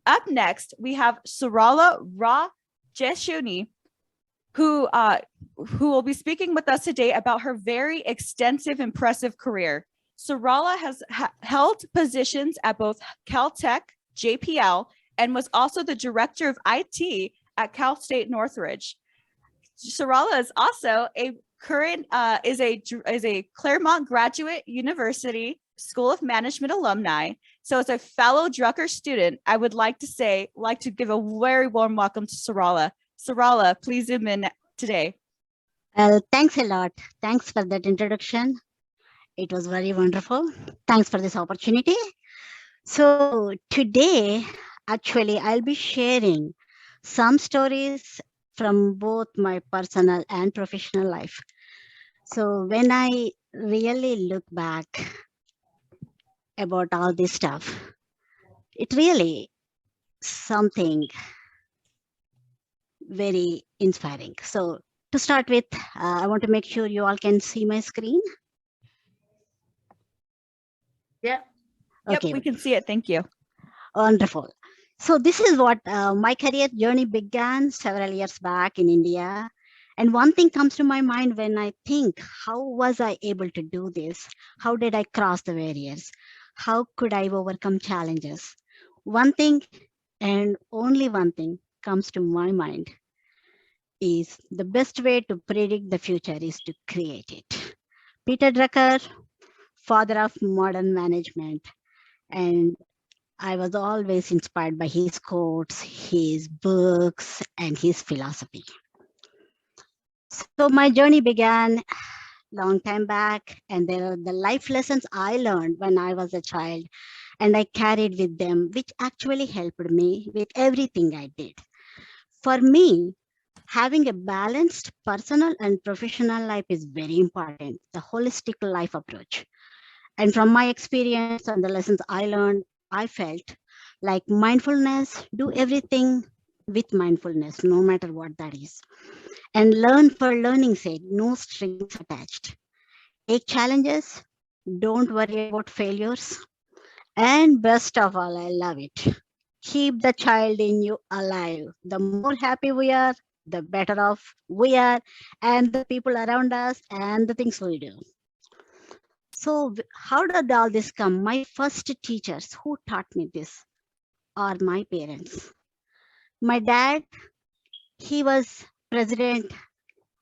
up next, we have Sarala Rajeshuni, who will be speaking with us today about her very extensive, impressive career. Sarala has held positions at both Caltech, JPL, and was also the director of IT at Cal State Northridge. Sarala is also a current is a Claremont Graduate University School of Management alumni. So as a fellow Drucker student, I would like to give a very warm welcome to Sarala. Sarala, please zoom in today. Well, thanks a lot. Thanks for that introduction. It was very wonderful. Thanks for this opportunity. So today, actually, I'll be sharing some stories from both my personal and professional life. So when I really look back about all this stuff, it really something very inspiring. So to start with, I want to make sure you all can see my screen. Yeah. Okay. Yep, we can see it. Thank you. Wonderful. So this is what my career journey began several years back in India. And one thing comes to my mind when I think, how was I able to do this? How did I cross the barriers? How could I overcome challenges? One thing and only one thing comes to my mind is the best way to predict the future is to create it. Peter Drucker, father of modern management, and I was always inspired by his quotes, his books, and his philosophy. So my journey began long time back, and there are the life lessons I learned when I was a child, and I carried with them, which actually helped me with everything I did. For me, having a balanced personal and professional life is very important, the holistic life approach. And from my experience and the lessons I learned, I felt like mindfulness, do everything with mindfulness, no matter what that is. And learn for learning's sake, no strings attached. Take challenges, don't worry about failures. And best of all, I love it. Keep the child in you alive. The more happy we are, the better off we are, and the people around us, and the things we do. So how did all this come? My first teachers who taught me this are my parents. My dad, he was president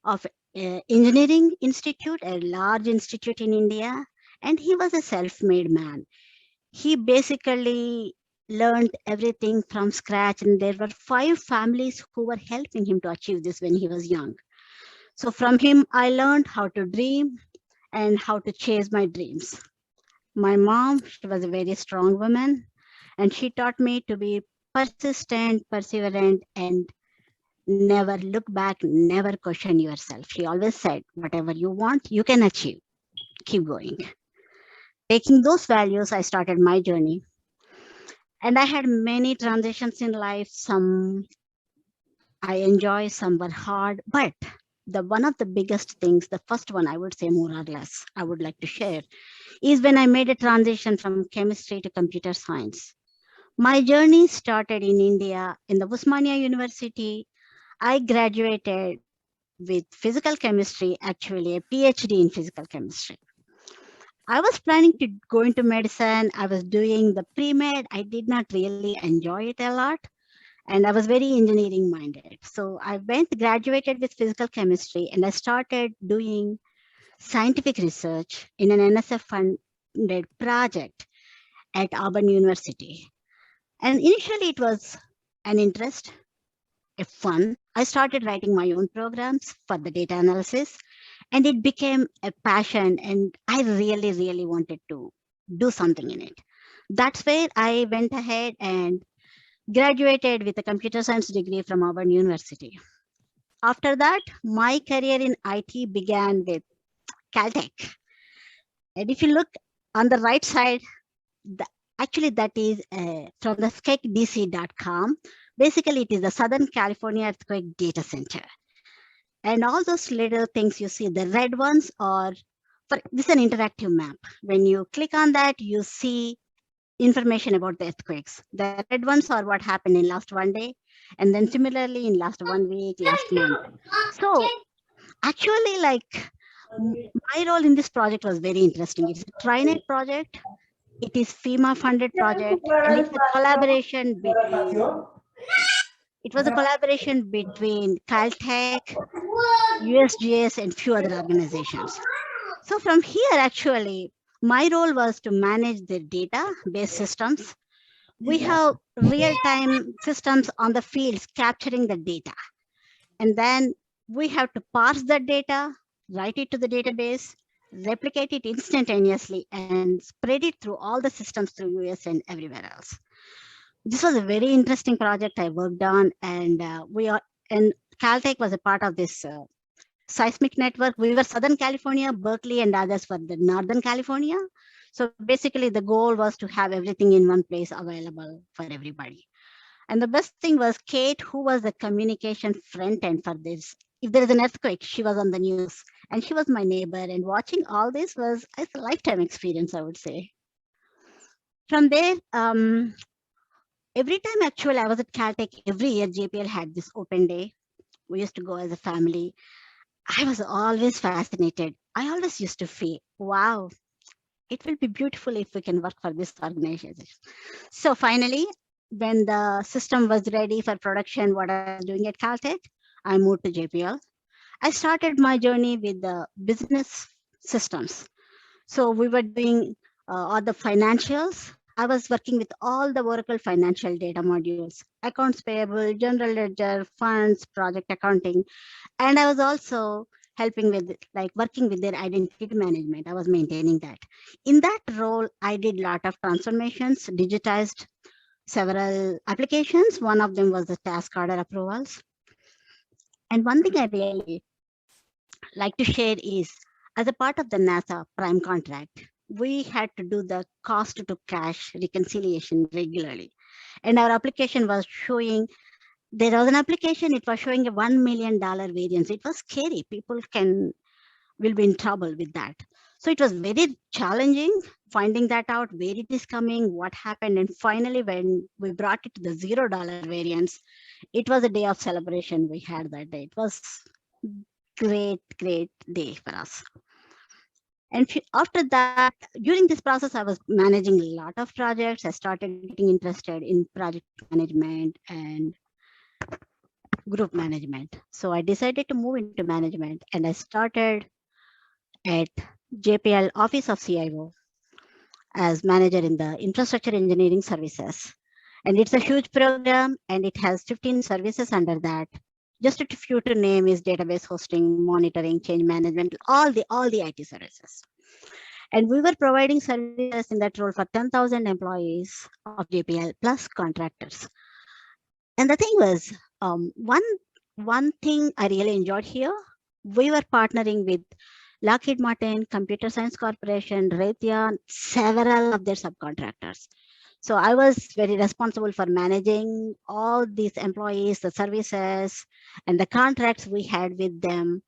of Engineering Institute, a large institute in India, and he was a self-made man. He basically learned everything from scratch, and there were 5 families who were helping him to achieve this when he was young. So from him, I learned how to dream and how to chase my dreams. My mom, she was a very strong woman, and she taught me to be persistent, perseverant, and never look back, never question yourself. She always said, whatever you want, you can achieve. Keep going. Taking those values, I started my journey. And I had many transitions in life. Some I enjoy, some were hard, but one of the biggest things, the first one I would say more or less, I would like to share, is when I made a transition from chemistry to computer science. My journey started in India, in the Osmania University. I graduated with physical chemistry, actually a PhD in physical chemistry. I was planning to go into medicine. I was doing the pre-med. I did not really enjoy it a lot. And I was very engineering minded. So I graduated with physical chemistry, and I started doing scientific research in an NSF funded project at Auburn University. And initially it was an interest, a fun. I started writing my own programs for the data analysis, and it became a passion, and I really, really wanted to do something in it. That's where I went ahead and graduated with a computer science degree from Auburn University. After that, my career in IT began with Caltech. And if you look on the right side, actually that is from the skecdc.com. Basically, it is the Southern California Earthquake Data Center. And all those little things you see, the red ones are, this is an interactive map. When you click on that, you see information about the earthquakes. The red ones are what happened in last one day, and then similarly in last 1 week, last month. So actually, like my role in this project was very interesting. It's a TriNet project. It is FEMA funded project, and it's a collaboration between. It was a collaboration between Caltech, USGS, and few other organizations. So from here, actually, my role was to manage the data-based systems. We have real-time systems on the fields capturing the data. And then we have to parse that data, write it to the database, replicate it instantaneously, and spread it through all the systems through US and everywhere else. This was a very interesting project I worked on, and Caltech was a part of this seismic network. We were Southern California, Berkeley, and others for the Northern California. So basically, the goal was to have everything in one place available for everybody. And the best thing was Kate, who was the communication front end for this. If there is an earthquake, she was on the news, and she was my neighbor. And watching all this was a lifetime experience, I would say. From there, every time actually I was at Caltech, every year JPL had this open day. We used to go as a family. I was always fascinated. I always used to feel, wow, it will be beautiful if we can work for this organization. So finally, when the system was ready for production, what I was doing at Caltech, I moved to JPL. I started my journey with the business systems. So we were doing all the financials. I was working with all the Oracle financial data modules, accounts payable, general ledger, funds, project accounting. And I was also helping with working with their identity management. I was maintaining that. In that role, I did a lot of transformations, digitized several applications. One of them was the task order approvals. And one thing I really like to share is, as a part of the NASA prime contract, we had to do the cost to cash reconciliation regularly. And our application was showing, there was an application, it was showing a $1 million variance. It was scary. People will be in trouble with that. So it was very challenging finding that out, where it is coming, what happened. And finally, when we brought it to the $0 variance, it was a day of celebration we had that day. It was great day for us. And after that, during this process, I was managing a lot of projects. I started getting interested in project management and group management. So I decided to move into management, and I started at JPL Office of CIO as manager in the infrastructure engineering services. And it's a huge program, and it has 15 services under that. Just a few to name is database hosting, monitoring, change management, all the IT services. And we were providing services in that role for 10,000 employees of JPL plus contractors. And the thing was, one thing I really enjoyed here, we were partnering with Lockheed Martin, Computer Science Corporation, Raytheon, several of their subcontractors. So I was very responsible for managing all these employees, the services, and the contracts we had with them.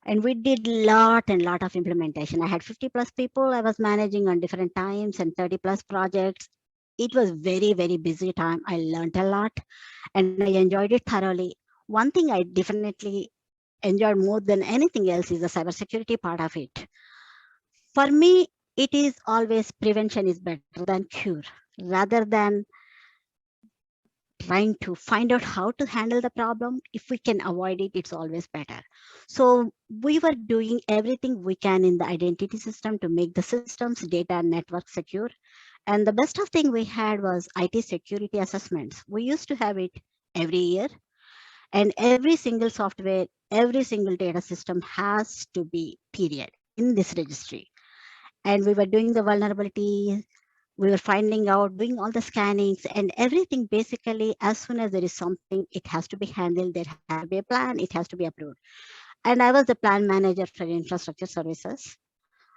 And we did lot of implementation. I had 50 plus people I was managing on different times and 30 plus projects. It was very busy time. I learned a lot and I enjoyed it thoroughly. One thing I definitely enjoyed more than anything else is the cybersecurity part of it. For me, it is always prevention is better than cure. Rather than trying to find out how to handle the problem, if we can avoid it, it's always better. So we were doing everything we can in the identity system to make the systems, data, and network secure. And the best of thing we had was IT security assessments. We used to have it every year, and every single software, every single data system has to be period in this registry. And we were doing the vulnerability, we were finding out, doing all the scannings and everything. Basically, as soon as there is something, it has to be handled. There has to be a plan, it has to be approved. And I was the plan manager for infrastructure services.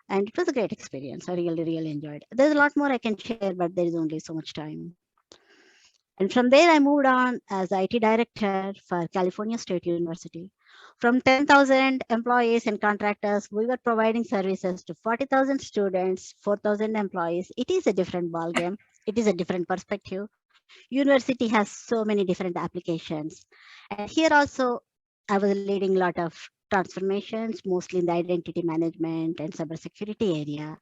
And it was a great experience. I really enjoyed it. There's a lot more I can share, but there is only so much time. And from there, I moved on as IT director for California State University. From 10,000 employees and contractors, we were providing services to 40,000 students, 4,000 employees. It is a different ballgame. It is a different perspective. University has so many different applications. And here also, I was leading a lot of transformations, mostly in the identity management and cybersecurity area.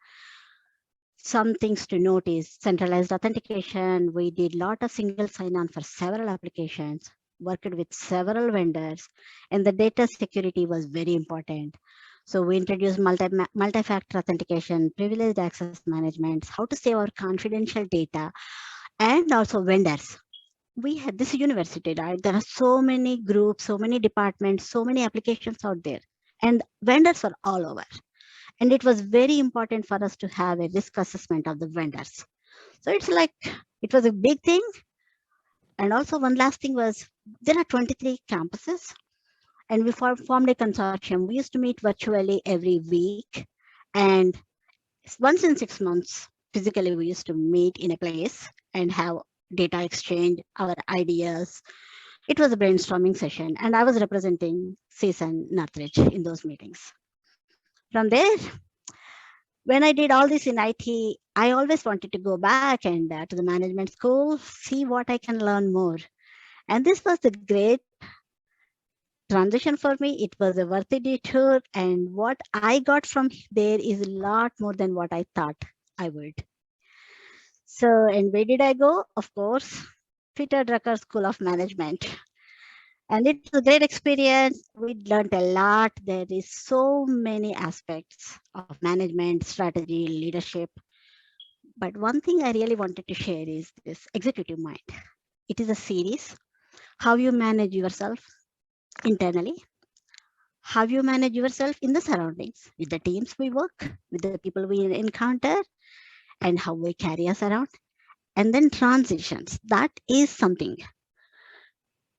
Some things to note is centralized authentication. We did a lot of single sign-on for several applications, worked with several vendors, and the data security was very important. So we introduced multi-factor authentication, privileged access management, how to save our confidential data, and also vendors. We had this university, right? There are so many groups, so many departments, so many applications out there, and vendors are all over. And it was very important for us to have a risk assessment of the vendors. So it's like, it was a big thing. And also one last thing was, there are 23 campuses and we formed a consortium. We used to meet virtually every week, and once in 6 months, physically we used to meet in a place and have data exchange, our ideas. It was a brainstorming session, and I was representing CSUN Northridge in those meetings. From there, when I did all this in IT, I always wanted to go back and to the management school, see what I can learn more. And this was the great transition for me. It was a worthy detour, and what I got from there is a lot more than what I thought I would. So, and where did I go? Of course, Peter Drucker School of Management. And it was a great experience. We learned a lot. There is so many aspects of management, strategy, leadership. But one thing I really wanted to share is this executive mind. It is a series, how you manage yourself internally, how you manage yourself in the surroundings, with the teams we work, with the people we encounter, and how we carry us around. And then transitions. That is something.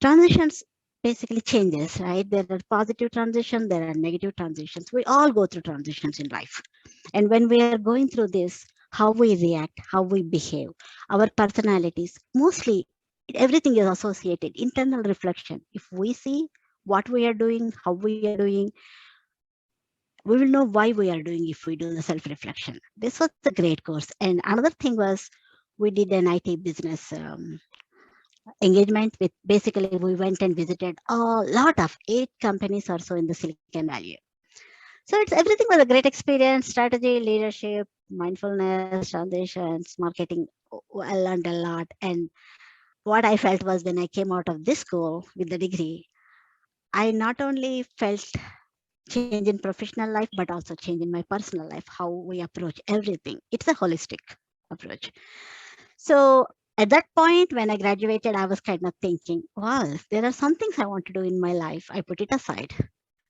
Transitions basically changes, right? There are positive transitions, there are negative transitions. We all go through transitions in life. And when we are going through this, how we react, how we behave, our personalities, mostly everything is associated, internal reflection. If we see what we are doing, how we are doing, we will know why we are doing if we do the self-reflection. This was a great course. And another thing was, we did an IT business engagement with, basically we went and visited a lot of 8 companies or so in the Silicon Valley. So it's everything was a great experience, strategy, leadership, mindfulness, transitions, marketing. I learned a lot. And what I felt was, when I came out of this school with the degree, I not only felt change in professional life, but also change in my personal life, how we approach everything. It's a holistic approach. So at that point, when I graduated, I was kind of thinking, wow, there are some things I want to do in my life. I put it aside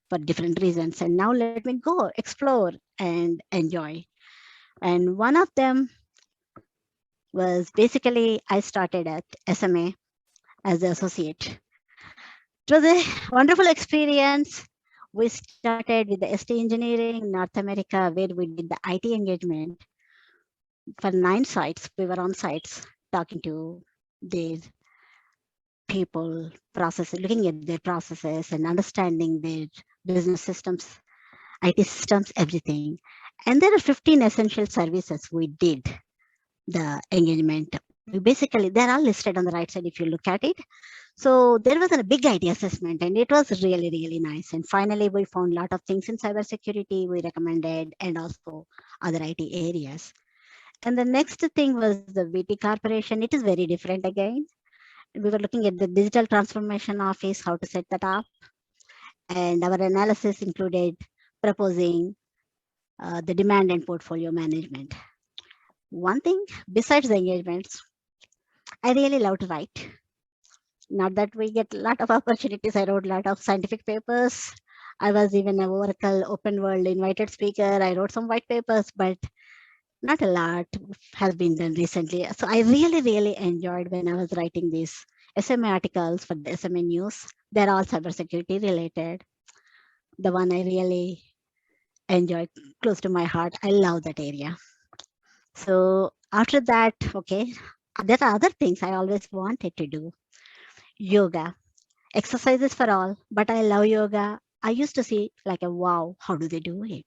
for different reasons. And now let me go explore and enjoy. And one of them was, basically, I started at SMA as an associate. It was a wonderful experience. We started with the ST Engineering North America, where we did the IT engagement for 9 sites. We were on sites talking to their people, looking at their processes and understanding their business systems, IT systems, everything. And there are 15 essential services we did the engagement. We basically, they're all listed on the right side if you look at it. So there was a big IT assessment, and it was really, really nice. And finally, we found a lot of things in cybersecurity we recommended, and also other IT areas. And the next thing was the VT Corporation. It is very different again. We were looking at the digital transformation office, how to set that up. And our analysis included proposing the demand and portfolio management. One thing, besides the engagements, I really love to write. Not that we get a lot of opportunities. I wrote a lot of scientific papers. I was even a Oracle Open World invited speaker. I wrote some white papers, but not a lot has been done recently. So I really, really enjoyed when I was writing these SMA articles for the SMA News. They're all cybersecurity related. The one I really enjoyed, close to my heart. I love that area. So after that, okay, there are other things I always wanted to do. Yoga. Exercises for all, but I love yoga. I used to see like a wow, how do they do it?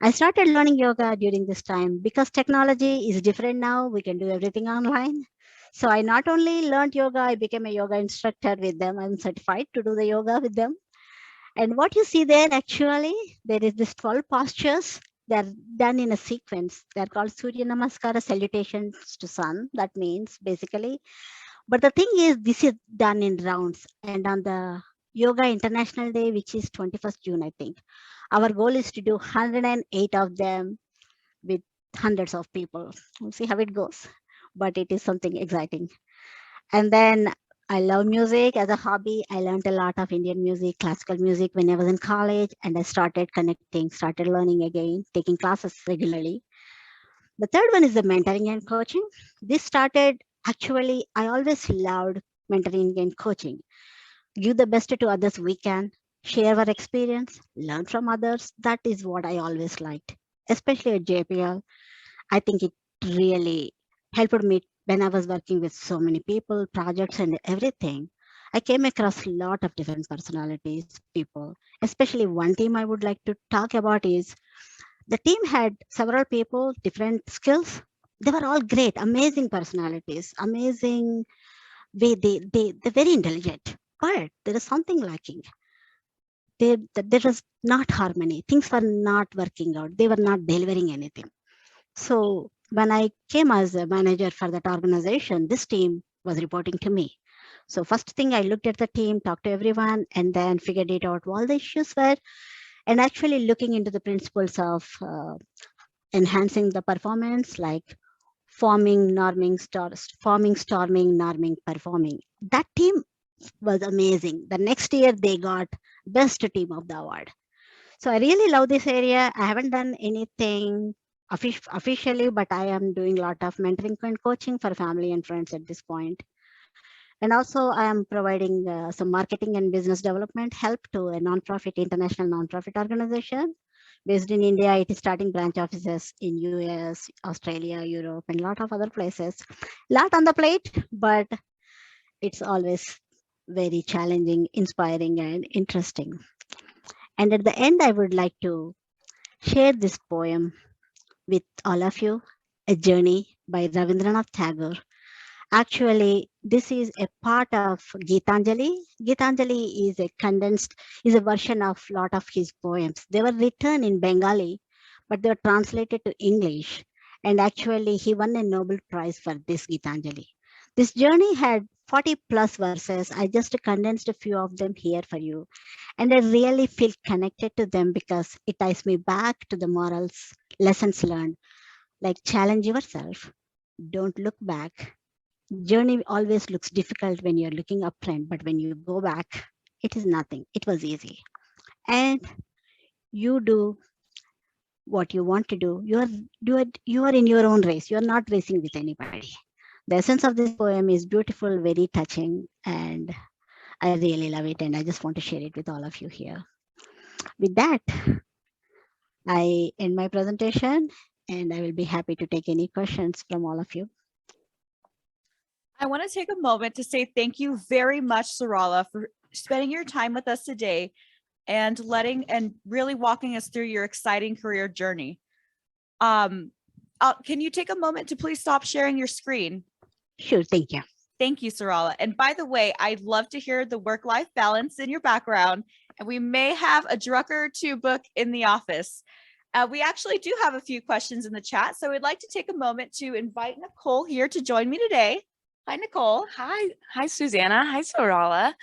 I started learning yoga during this time because technology is different now. We can do everything online. So I not only learned yoga, I became a yoga instructor with them. I'm certified to do the yoga with them. And what you see there actually, there is this 12 postures. They're done in a sequence. They're called Surya Namaskara salutations to sun. That means basically. But the thing is, this is done in rounds. And on the Yoga International Day, which is 21st June, I think, our goal is to do 108 of them with hundreds of people. We'll see how it goes. But it is something exciting. And then I love music as a hobby. I learned a lot of Indian music, classical music when I was in college, and I started connecting, started learning again, taking classes regularly. The third one is the mentoring and coaching. This started actually, I always loved mentoring and coaching. Give the best to others we can, share our experience, learn from others. That is what I always liked, especially at JPL. I think it really helped me when I was working with so many people, projects, and everything. I came across a lot of different personalities, people. Especially one team I would like to talk about is the team had several people, different skills. They were all great, amazing personalities, amazing way. They're very intelligent, but there is something lacking. There was not harmony. Things were not working out. They were not delivering anything. So when I came as a manager for that organization, this team was reporting to me. So first thing I looked at the team, talked to everyone, and then figured it out what the issues were, and actually looking into the principles of enhancing the performance, like forming, norming, forming, storming, norming, performing. That team was amazing. The next year they got best team of the award. So I really love this area. I haven't done anything officially, but I am doing a lot of mentoring and coaching for family and friends at this point. And also I am providing some marketing and business development help to a nonprofit, international nonprofit organization based in India. It is starting branch offices in US, Australia, Europe, and a lot of other places. Lot on the plate, but it's always very challenging, inspiring, and interesting. And at the end, I would like to share this poem with all of you, A Journey by Rabindranath Tagore. Actually, this is a part of Gitanjali. Gitanjali is a condensed, is a version of a lot of his poems. They were written in Bengali, but they were translated to English. And actually, he won a Nobel Prize for this Gitanjali. This journey had 40 plus verses. I just condensed a few of them here for you. And I really feel connected to them because it ties me back to the morals, lessons learned, like challenge yourself. Don't look back. Journey always looks difficult when you're looking up front, but when you go back, it is nothing. It was easy. And you do what you want to do. You are in your own race. You're not racing with anybody. The essence of this poem is beautiful, very touching, and I really love it. And I just want to share it with all of you here. With that, I end my presentation and I will be happy to take any questions from all of you. I want to take a moment to say thank you very much, Sarala, for spending your time with us today and really walking us through your exciting career journey. Can you take a moment to please stop sharing your screen? Sure, thank you. Thank you, Sarala. And by the way, I'd love to hear the work-life balance in your background, and we may have a Drucker or two book in the office. We actually do have a few questions in the chat, so we'd like to take a moment to invite Nicole here to join me today. Hi, Nicole. Hi, Susanna. Hi, Sarala.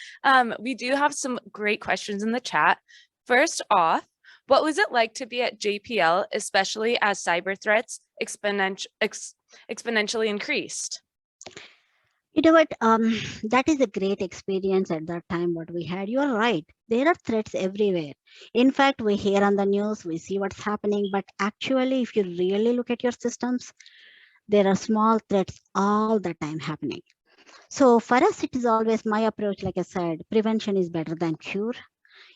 We do have some great questions in the chat. First off, what was it like to be at JPL, especially as cyber threats exponentially increased? You know what? That is a great experience at that time. What we had, you are right. There are threats everywhere. In fact, we hear on the news, we see what's happening. But actually, if you really look at your systems, there are small threats all the time happening. So for us, it is always my approach. Like I said, prevention is better than cure.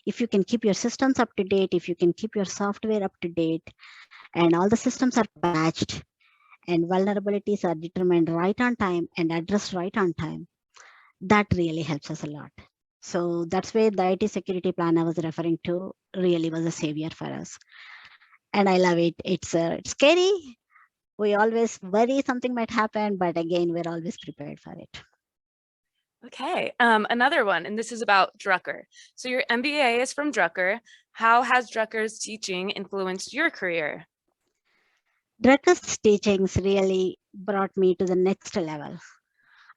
If you can keep your systems up to date, if you can keep your software up to date, and all the systems are patched, and vulnerabilities are determined right on time and addressed right on time, that really helps us a lot. So that's where the IT security plan I was referring to really was a savior for us. And I love it. It's scary. We always worry something might happen, but again, we're always prepared for it. Okay, another one, and this is about Drucker. So your MBA is from Drucker. How has Drucker's teaching influenced your career? Drucker's teachings really brought me to the next level.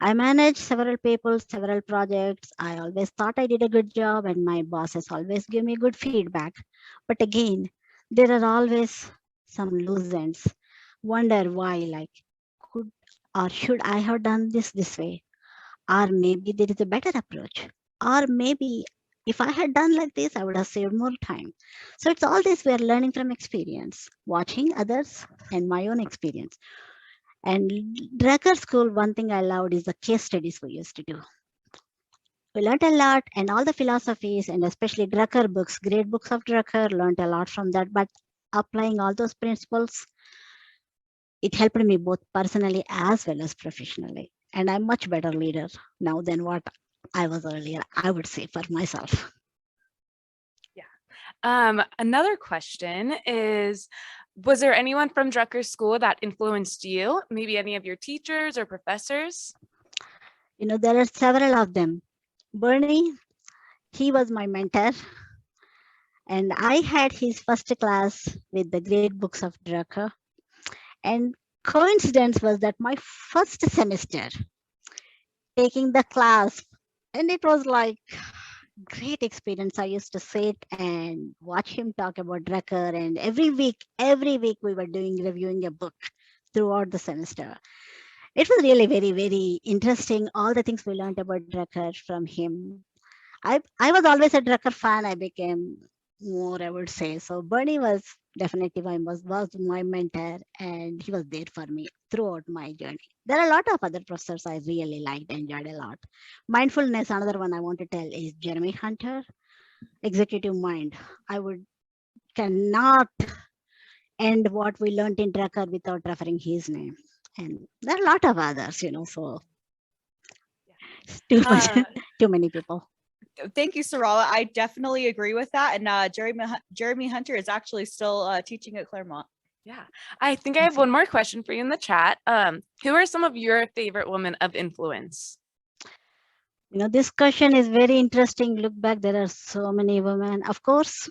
I managed several people, several projects. I always thought I did a good job, and my bosses always give me good feedback. But again, there are always some loose ends. Wonder why, like, could or should I have done this way? Or maybe there is a better approach. Or maybe if I had done like this, I would have saved more time. So it's all this we are learning from experience, watching others and my own experience. And Drucker School, one thing I loved is the case studies we used to do. We learned a lot, and all the philosophies, and especially Drucker books, great books of Drucker, learned a lot from that. But applying all those principles, it helped me both personally as well as professionally. And I'm much better leader now than what I was earlier, I would say, for myself. Another question is, was there anyone from Drucker School that influenced you? Maybe any of your teachers or professors? You know, there are several of them. Bernie, he was my mentor. And I had his first class with the great books of Drucker. And coincidence was that my first semester taking the class, and it was like great experience. I used to sit and watch him talk about Drucker, and every week we were reviewing a book throughout the semester. It was really very, very interesting. All the things we learned about Drucker from him. I was always a Drucker fan. I became more, I would say. So Bernie was definitely was my mentor, and he was there for me throughout my journey. There are a lot of other professors I really liked, enjoyed a lot. Mindfulness, another one I want to tell is Jeremy Hunter, Executive Mind. I cannot end what we learned in Drucker without referring his name. And there are a lot of others, so too much, too many people. Thank you, Sarala. I definitely agree with that. And Jeremy Hunter is actually still teaching at Claremont. Yeah, I think I have one more question for you in the chat. Who are some of your favorite women of influence? This question is very interesting. Look back, there are so many women. Of course,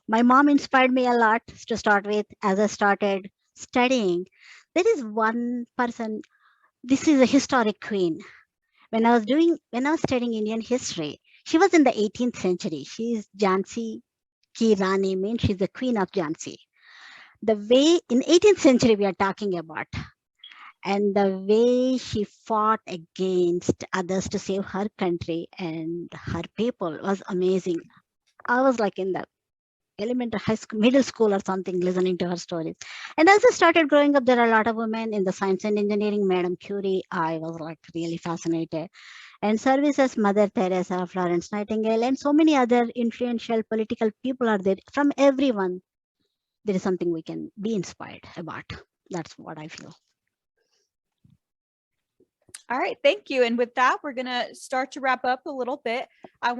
my mom inspired me a lot to start with. As I started studying, there is one person. This is a historic queen. When I was studying Indian history, she was in the 18th century. She's Jhansi Ki Rani, means she's the queen of Jhansi. The way in 18th century we are talking about, and the way she fought against others to save her country and her people was amazing. I was like in the elementary, high school, middle school or something, listening to her stories. And as I started growing up, there are a lot of women in the science and engineering. Madam Curie, I was like really fascinated. And services, Mother Teresa, Florence Nightingale, and so many other influential political people are there. From everyone, there is something we can be inspired about. That's what I feel. All right, thank you. And with that, we're going to start to wrap up a little bit. I want